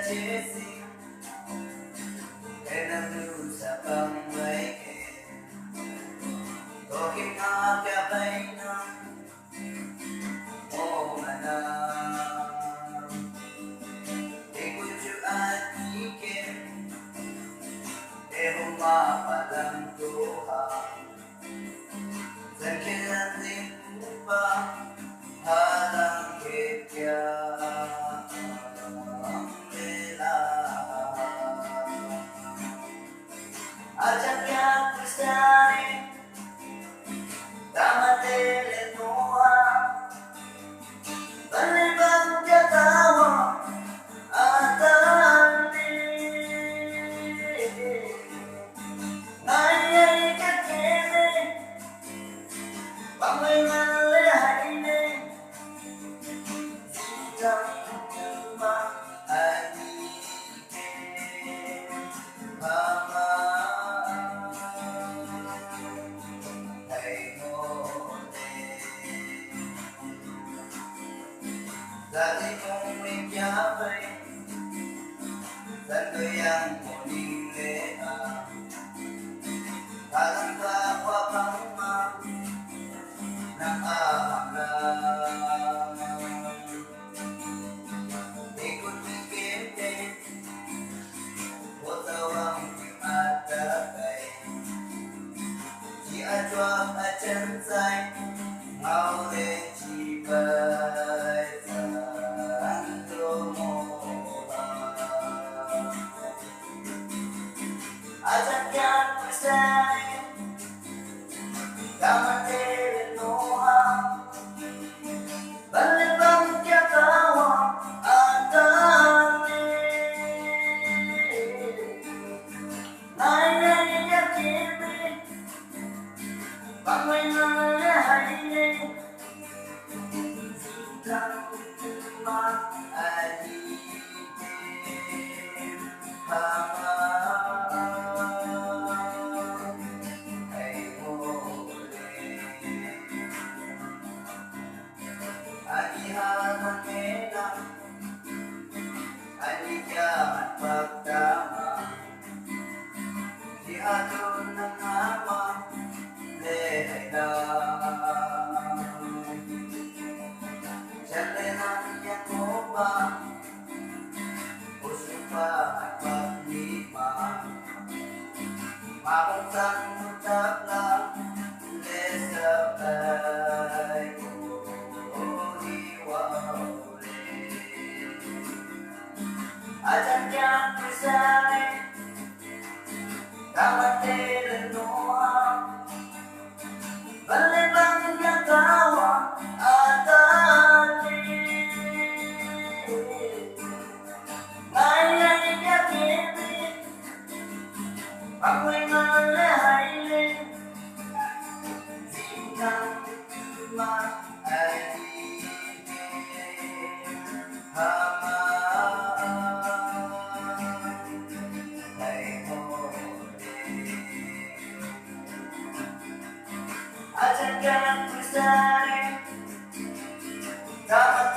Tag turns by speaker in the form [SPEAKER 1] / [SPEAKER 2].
[SPEAKER 1] chasing and I'm loose upon waking. Talking up your pain, oh manam. Ikut you anikin, humapalang Tuhan. Sekian lupa halang kaya ajak yang bersari tamat telenuha berlibang jatawa atali ayai kekini panglima lehine sidang cuma adike mama hai mode dati kong mikyabay dan yang muling lea alam kapwa pangma ng aamlang ikot ikinte utawang imatagay si adwang achansay ngaure chibay santo mo ajak yang bersay tamat telenuha berlibang jatawa atali ayai yakini panglima lehine sidang cuma adike mama hai mode adihaman menang adiyaman pagtama dihatun ng ama lehay na siyempre nandiyan mo ba puso pa at paglima makuntang mutak lang lesabay ko iwauli ajak yang bersari tamat telenuha berlibang jatawa atali ayai yakini panglima lehine sidang cuma adike mama hai mode ajak yang bersari tamat